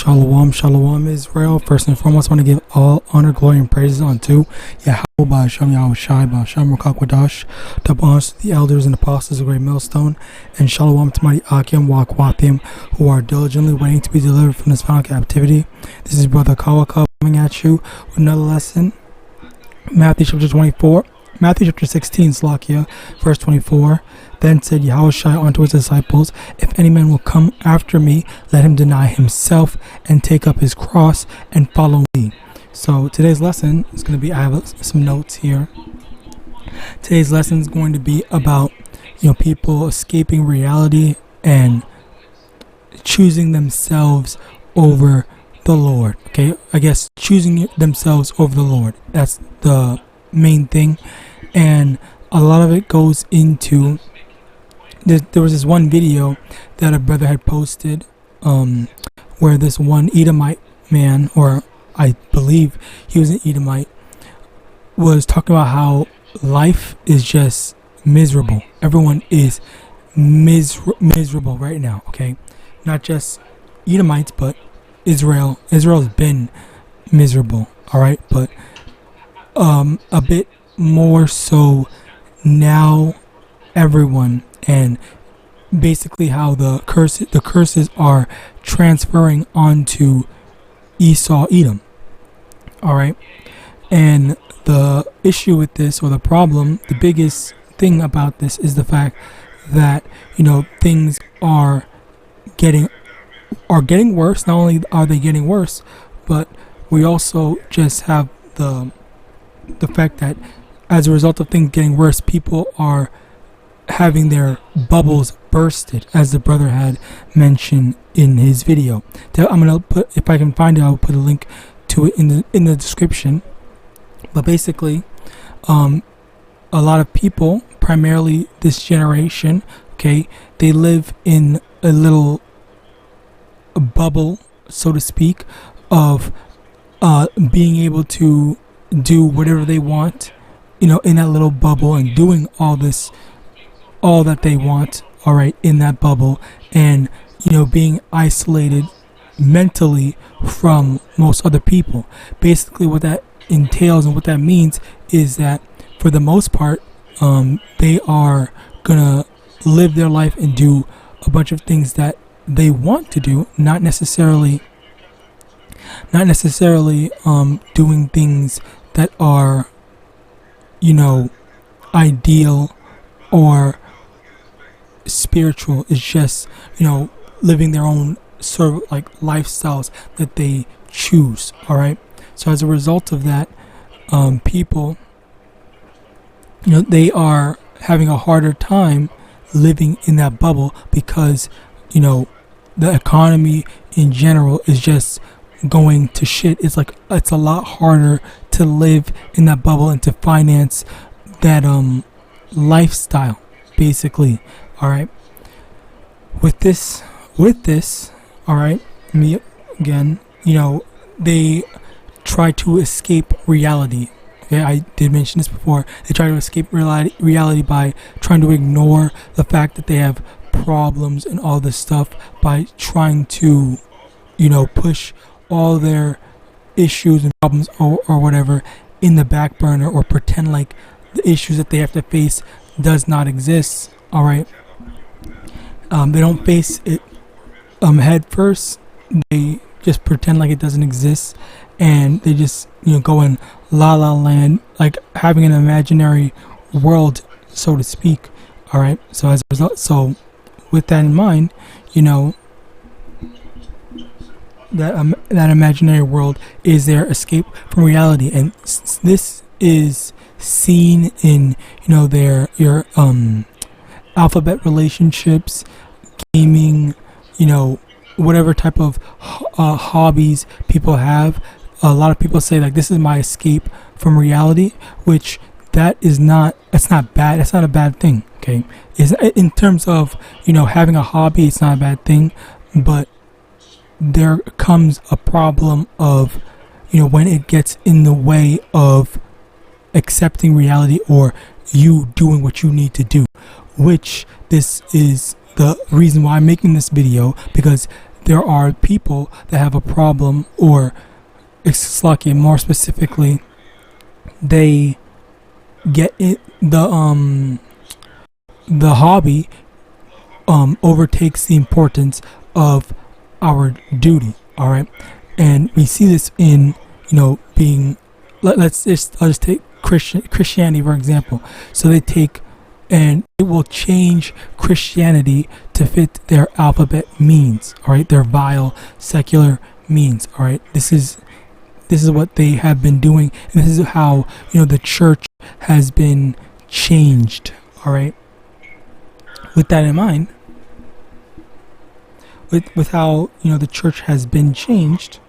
Shalom, shalom, Israel. First and foremost, I want to give all honor, glory, and praises unto YAHAWAH, YAHAWASHI, to honors the elders and apostles of Great Millstone, and shalom to mighty Akim, Wakwathium, who are diligently waiting to be delivered from this final captivity. This is Brother Kawaka coming at you with another lesson. Matthew chapter 16, Slakia, verse 24. Then said Yahawashi unto his disciples, if any man will come after me, let him deny himself and take up his cross and follow me. So today's lesson is going to be, I have some notes here. Today's lesson is going to be about, people escaping reality and choosing themselves over the Lord. Okay, I guess choosing themselves over the Lord. That's the main thing. And a lot of it goes into, there was this one video that a brother had posted where this one Edomite man, or I believe he was an Edomite, was talking about how life is just miserable. Everyone is miserable right now, okay? Not just Edomites, but Israel. Israel's been miserable, alright? But a bit more so now, everyone, and basically how the curses are transferring onto Esau, Edom. Alright, and the issue with this, or the problem, the biggest thing about this is the fact that things are getting worse. Not only are they getting worse, but we also just have the fact that as a result of things getting worse, people are having their bubbles bursted, as the brother had mentioned in his video. I'm gonna put, if I can find it, I'll put a link to it in the description. But basically, a lot of people, primarily this generation, okay, they live in a little bubble, so to speak, of being able to do whatever they want, in that little bubble, and doing all that they want, alright, in that bubble, and being isolated mentally from most other people. Basically what that entails and what that means is that for the most part, they are gonna live their life and do a bunch of things that they want to do, not necessarily doing things that are ideal or spiritual. It's just living their own sort of like lifestyles that they choose. All right, so as a result of that, people they are having a harder time living in that bubble, because the economy in general is just going to shit. It's a lot harder to live in that bubble and to finance that lifestyle, basically. All right, with this, all right, me again, they try to escape reality. Okay, I did mention this before. They try to escape reality by trying to ignore the fact that they have problems and all this stuff, by trying to push all their issues and problems or whatever in the back burner, or pretend like the issues that they have to face does not exist. All right, they don't face it head first. They just pretend like it doesn't exist, and they just go in la la land, like having an imaginary world, so to speak. All right, so as a result, so with that in mind, that imaginary world is their escape from reality, and this is seen in your alphabet relationships, gaming, whatever type of hobbies people have. A lot of people say like, this is my escape from reality, which that's not bad. That's not a bad thing. Okay, in terms of having a hobby, it's not a bad thing, but there comes a problem of when it gets in the way of accepting reality, or you doing what you need to do, which this is the reason why I'm making this video, because there are people that have a problem, or Slaki, more specifically, they get it, the hobby overtakes the importance of our duty. All right, and we see this in being. I'll just take Christianity for example. So they take and it will change Christianity to fit their alphabet means. All right, their vile secular means. All right, this is what they have been doing, and this is how the church has been changed. All right, with that in mind, with how the church has been changed,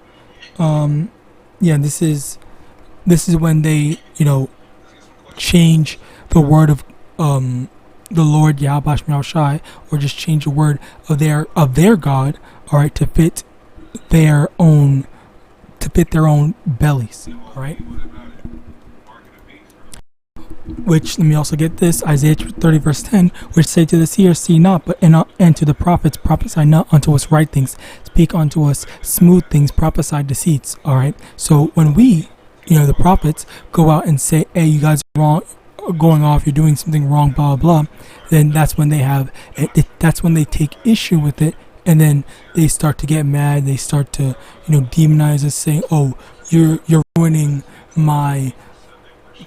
this is when they change the word of the Lord YAHAWASHI, or just change the word of their God, all right, to fit their own bellies. All right, which, let me also get this, Isaiah 30 verse 10, which say to the seer, see not, and to the prophets, prophesy not unto us right things, speak unto us smooth things, prophesy deceits. All right, so when we the prophets go out and say, hey, you guys are wrong, going off, you're doing something wrong, blah blah, then that's when that's when they take issue with it, and then they start to get mad. They start to demonize us, saying, oh, you're ruining my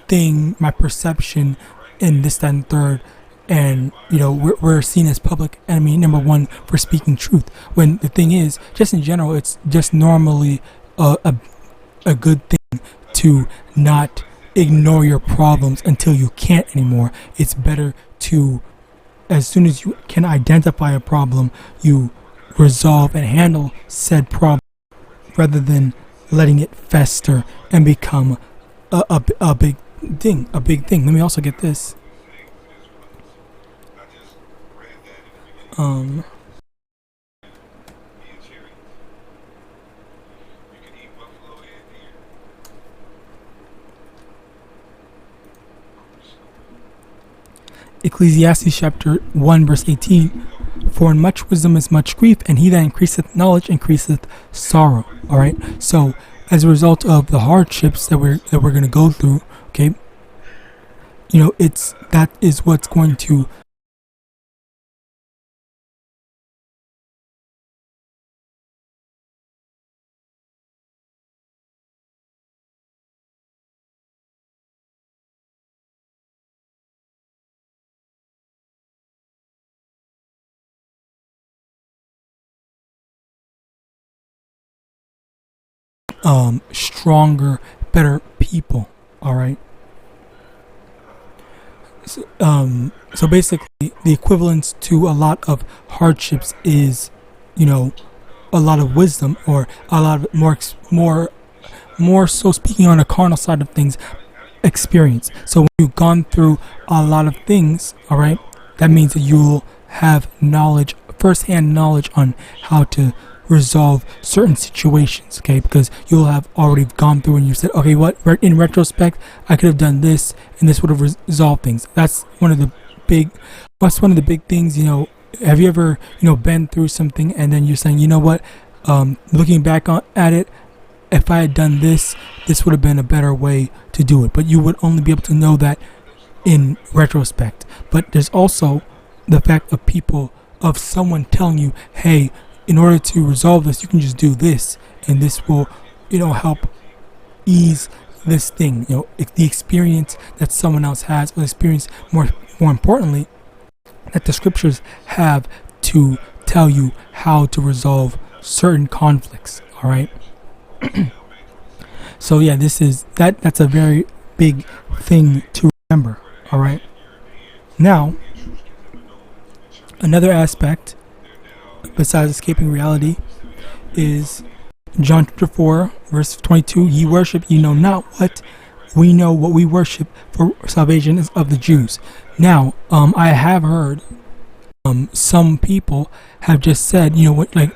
thing, my perception, and this, that, and third. And we're seen as public enemy number one for speaking truth, when the thing is, just in general, it's just normally a good thing to not ignore your problems until you can't anymore. It's better to, as soon as you can identify a problem, you resolve and handle said problem, rather than letting it fester and become a big thing. Let me also get this. Ecclesiastes chapter 1 verse 18, for in much wisdom is much grief, and he that increaseth knowledge increaseth sorrow. All right, so as a result of the hardships that we're going to go through, okay, that is what's going to stronger, better people. All right. So basically, the equivalence to a lot of hardships is, a lot of wisdom, or a lot of more so, speaking on a carnal side of things, experience. So when you've gone through a lot of things, all right, that means that you'll have knowledge, first-hand knowledge on how to resolve certain situations, okay, because you'll have already gone through and you said, okay, what, in retrospect, I could have done this and this would have resolved things. That's one of the big things. Have you ever been through something and then you're saying, what, looking back at it, if I had done this would have been a better way to do it. But you would only be able to know that in retrospect. But there's also the fact of someone telling you, hey, in order to resolve this, you can just do this, and this will, help ease this thing. The experience that someone else has, or the experience, more importantly, that the scriptures have to tell you how to resolve certain conflicts. All right. So yeah, that's a very big thing to remember. All right. Now, another aspect besides escaping reality is John chapter 4 verse 22. Ye worship, ye know not what we know, what we worship, for salvation is of the Jews. Now, I have heard some people have just said, like,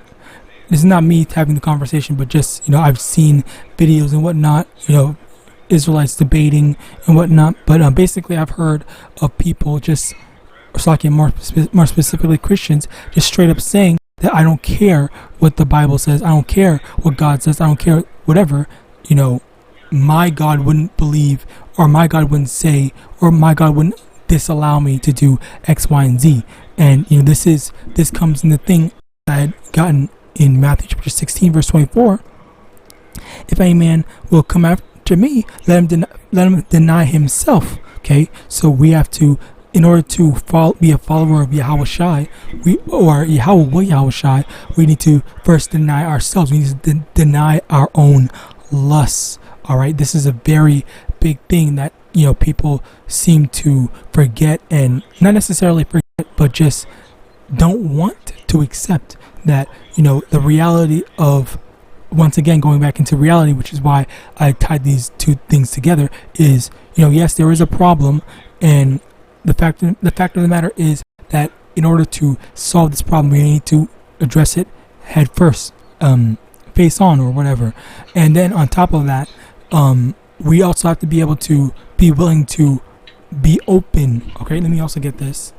this is not me having the conversation, but just, I've seen videos and whatnot, Israelites debating and whatnot. But basically, I've heard of people just, more specifically Christians, just straight up saying that I don't care what the Bible says, I don't care what God says, I don't care whatever, my God wouldn't believe, or my God wouldn't say, or my God wouldn't disallow me to do X, Y, and Z. And this comes in the thing I had gotten in Matthew chapter 16 verse 24. If any man will come after me, let him deny himself. Okay, so we have to, in order to be a follower of YAHAWASHI, or YAHAWAH, we need to first deny ourselves. We need to deny our own lusts. All right, this is a very big thing that people seem to forget, and not necessarily forget, but just don't want to accept that the reality of, once again going back into reality, which is why I tied these two things together, is yes, there is a problem, and the fact of the matter is that in order to solve this problem, we need to address it head first, face on, or whatever. And then on top of that, we also have to be able to be willing to be open. Okay, let me also get this.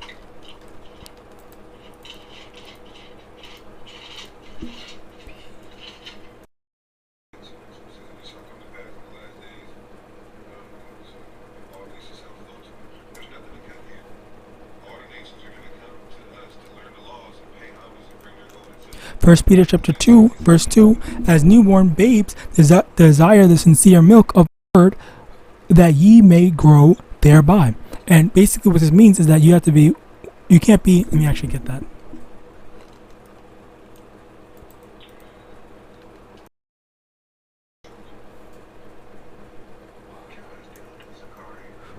First Peter chapter 2 verse 2, as newborn babes desire the sincere milk of the word, that ye may grow thereby. And basically what this means is that you can't be, let me actually get that.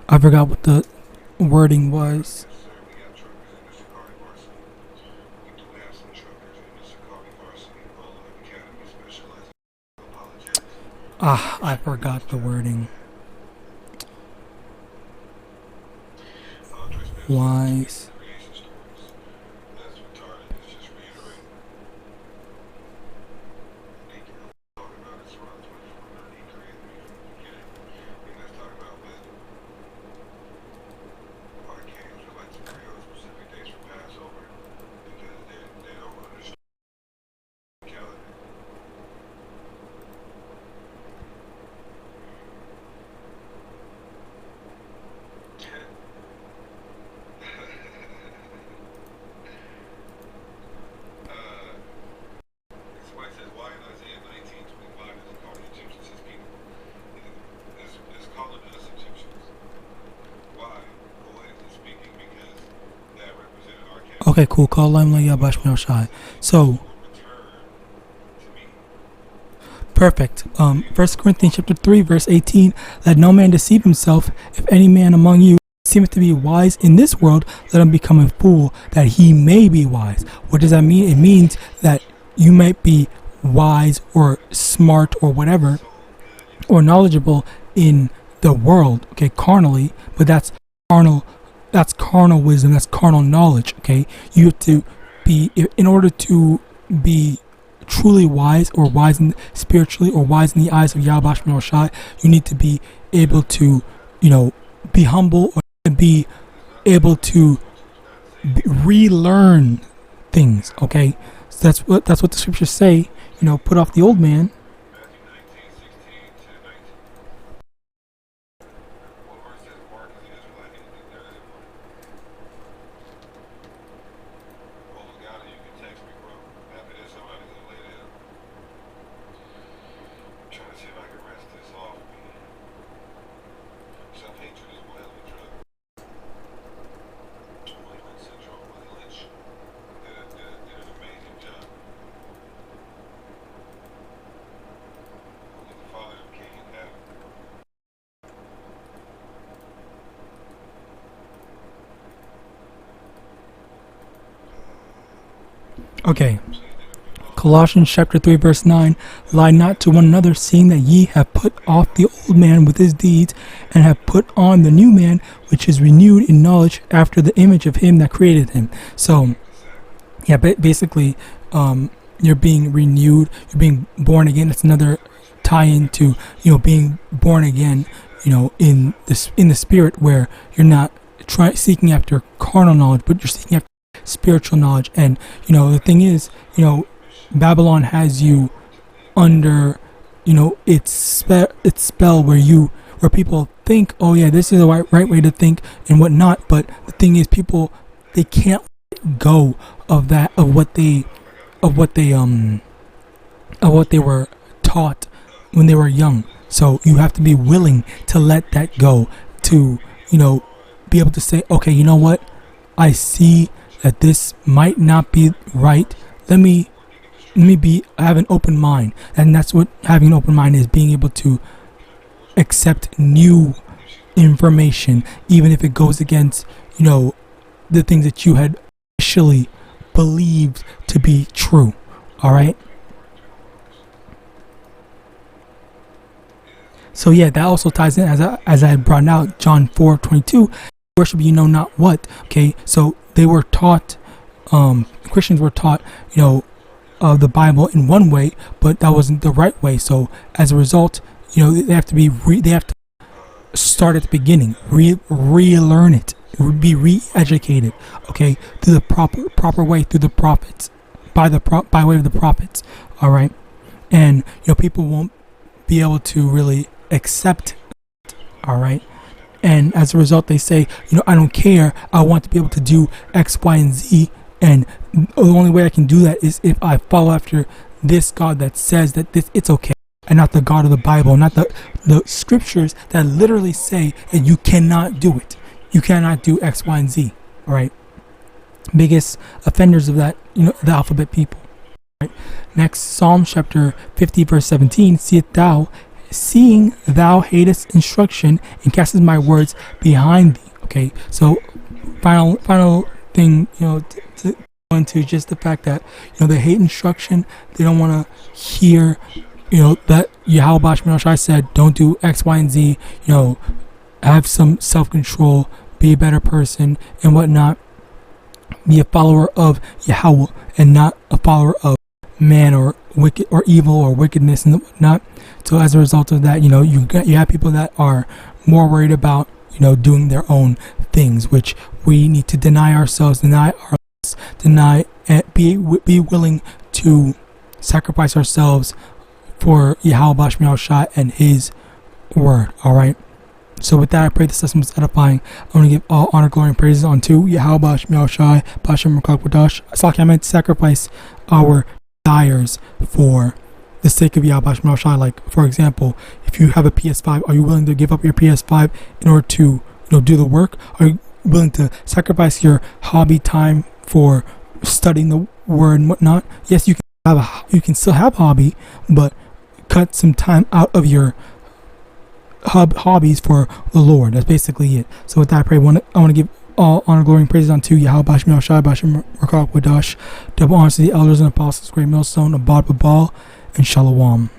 I forgot what the wording was. I forgot the wording. Wise. Okay, cool. Call LAWAYA. So, perfect. 1 Corinthians chapter 3, verse 18. Let no man deceive himself. If any man among you seemeth to be wise in this world, let him become a fool, that he may be wise. What does that mean? It means that you might be wise or smart or whatever, or knowledgeable in the world, okay, carnally, but that's carnal wisdom, that's carnal knowledge, okay? You have to be, in order to be truly wise, or wise spiritually, or wise in the eyes of Yahawadah, you need to be able to, be humble, or be able to relearn things, okay? So that's what the scriptures say, put off the old man. Okay, Colossians chapter 3 verse 9, lie not to one another, seeing that ye have put off the old man with his deeds, and have put on the new man, which is renewed in knowledge after the image of him that created him. So, yeah, basically, you're being renewed, you're being born again. It's another tie-in to, being born again, in the spirit, where you're not seeking after carnal knowledge, but you're seeking after spiritual knowledge. And the thing is, Babylon has you under its spell where people think, oh yeah, this is the right way to think and whatnot. But the thing is, people, they can't let go of what they were taught when they were young. So you have to be willing to let that go, to be able to say, okay, you know what, I see that this might not be right. Let me have an open mind. And that's what having an open mind is, being able to accept new information, even if it goes against the things that you had initially believed to be true. All right. So yeah, that also ties in, as I brought out, John 4:22, worship you know not what. Okay, so they were taught, Christians were taught, of the Bible in one way, but that wasn't the right way. So as a result, they have to start at the beginning, relearn it, be re-educated, okay, through the proper way, through the prophets, by way of the prophets. All right, and people won't be able to really accept it. All right, and as a result, they say, I don't care, I want to be able to do X, Y, and Z, and the only way I can do that is if I follow after this God that says that it's okay, and not the God of the Bible, not the scriptures that literally say that you cannot do it. You cannot do X, Y, and Z. All right, biggest offenders of that, the alphabet people. Right? Next, Psalm chapter 50 verse 17, seeing thou hatest instruction and castest my words behind thee. Okay, so final thing, to go into just the fact that they hate instruction. They don't want to hear that YAHAWAH said don't do X, Y, and Z. Have some self-control, be a better person and whatnot, be a follower of Yahweh and not a follower of man or wicked or evil or wickedness and whatnot. So as a result of that, you have people that are more worried about doing their own things, which we need to deny ourselves, be willing to sacrifice ourselves for YAHAWAH and His word. All right. So with that, I pray this lesson was edifying. I want to give all honor, glory, and praises unto YAHAWASHI, Bashem Rakakwadosh. It's like I meant to sacrifice our desires for the sake of YAHAWASHI. Like, for example, if you have a PS5, are you willing to give up your PS5 in order to do the work? Are you willing to sacrifice your hobby time for studying the word and whatnot? Yes, you can still have a hobby, but cut some time out of your hobbies for the Lord. That's basically it. So with that, I pray I want to give all honor, glory, and praises unto Yahweh, Bashem Rakakwadosh. Double honors to the elders and apostles, great millstone, Abad Babal, and Shalom.